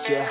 yeah.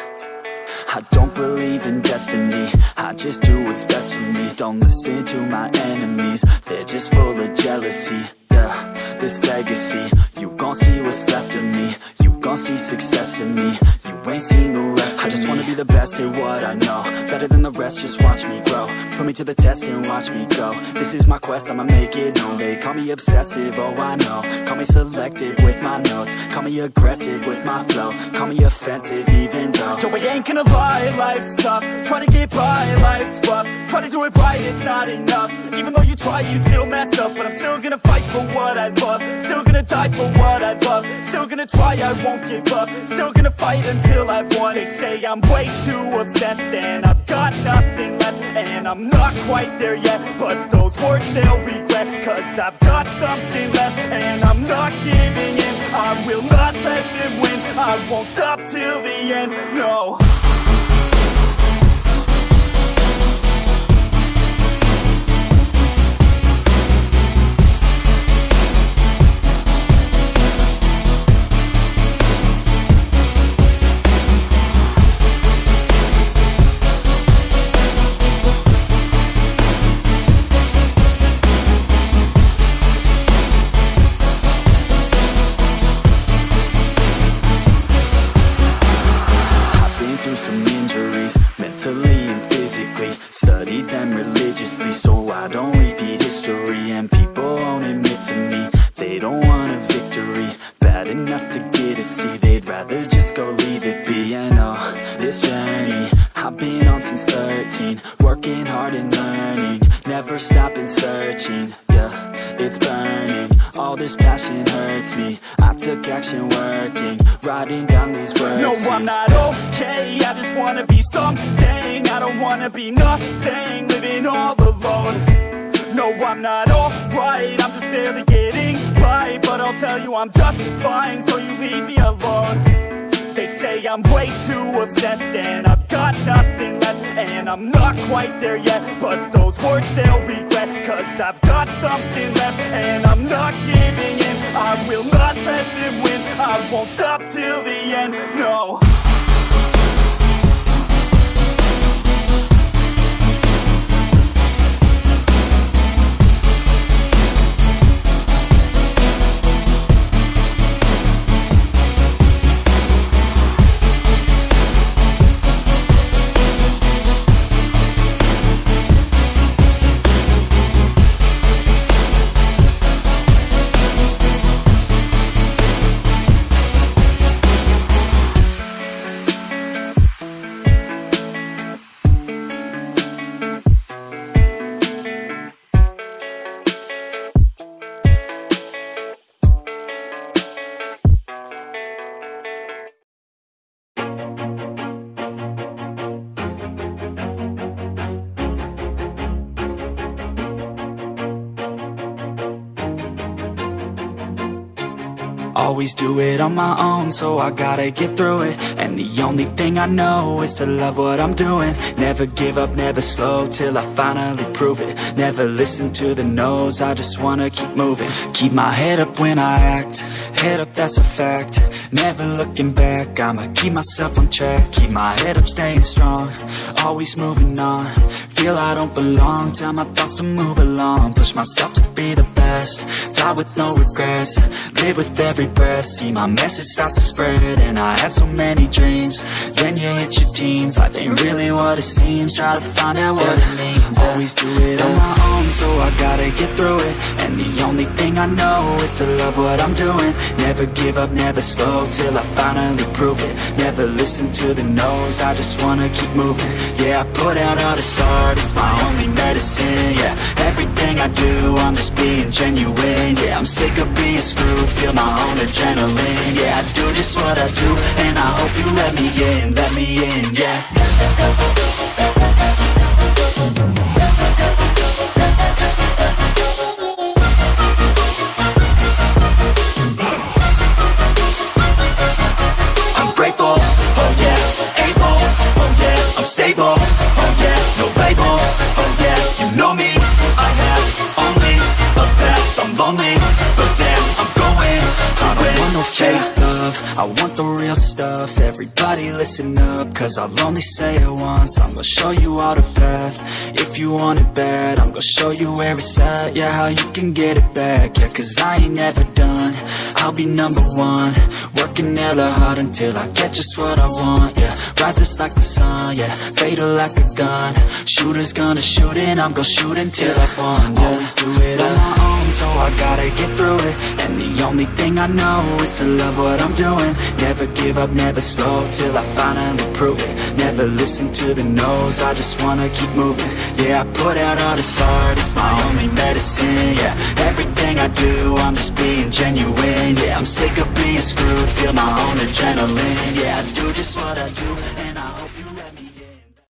I don't believe in destiny, I just do what's best for me. Don't listen to my enemies, they're just full of jealousy. Yeah, this legacy, you gon' see what's left of me. You gon' see success in me, you ain't seen the rest of me. I just wanna be the best at what I know, better than the rest, just watch me grow. Put me to the test and watch me go. This is my quest, I'ma make it known. They call me obsessive, oh I know. Call me selective with my notes, call me aggressive with my flow. Call me offensive even though yo, I ain't gonna lie, life's tough. Try to get by, life's rough. Try to do it right, it's not enough. Even though you try, you still mess up. But I'm still gonna fight for what I love, still gonna die for what I love, still gonna try, I won't give up, still gonna fight until I've won. They say I'm way too obsessed and I've got nothing left, and I'm not quite there yet, but those words they'll regret, cause I've got something left and I'm not giving in. I will not let them win, I won't stop till the end, no. Some injuries, mentally and physically. Studied them religiously so I don't repeat history. And people won't admit to me they don't want a victory bad enough to get a C. They'd rather just go leave it be. And oh, this journey I've been on since 13, working hard and learning, never stopping searching. Yeah, it's burning, all this passion hurts me. I took action working, writing down these words. No, I'm not okay, I just wanna be something. I don't wanna be nothing, living all alone. No, I'm not alright, I'm just barely getting by. But I'll tell you I'm just fine, so you leave me alone. They say I'm way too obsessed and I've got nothing left, and I'm not quite there yet, but those words they'll regret, cause I've got something left and I'm not giving in. I will not let them win, I won't stop till the end, no. Always do it on my own, so I gotta get through it. And the only thing I know is to love what I'm doing. Never give up, never slow, till I finally prove it. Never listen to the no's, I just wanna keep moving. Keep my head up when I act, head up, that's a fact. Never looking back, I'ma keep myself on track. Keep my head up, staying strong, always moving on. Feel I don't belong, tell my thoughts to move along. Push myself to be the best, die with no regrets. Live with every breath, see my message start to spread. And I had so many dreams, then you hit your teens. Life ain't really what it seems, try to find out what it means. Always do it on my own, so I gotta get through it. And the only thing I know is to love what I'm doing. Never give up, never slow, till I finally prove it. Never listen to the no's, I just wanna keep moving. Yeah, I put out all this art, it's my only medicine. Yeah, everything I do, I'm just being genuine. Yeah, I'm sick of being screwed, feel my own adrenaline. Yeah, I do just what I do, and I hope you let me in, yeah. I'm grateful, oh yeah, able, oh yeah, I'm stable, oh yeah, no label, oh yeah, you know me, I have only a path, I'm lonely, but damn, I'm going to win. I don't want no fake love, love, I want the real stuff. Everybody listen up, cause I'll only say it once. I'm gonna show you all the path. If you want it bad, I'm gonna show you where it's at. Yeah, how you can get it back. Yeah, cause I ain't never done, I'll be number one. Working hella hard until I get just what I want. Yeah, rises like the sun, yeah, fatal like a gun. Shooters gonna shoot and I'm gonna shoot until I won. Yeah, always do it on my own, so I gotta get through it. And the only thing I know is to love what I'm doing. Never give up, never slow, till I finally prove it. Never listen to the no's, I just wanna keep moving. Yeah, I put out all this art, it's my only medicine. Yeah, everything I do, I'm just being genuine. Yeah, I'm sick of being screwed, feel my own adrenaline. Yeah, I do just what I do, and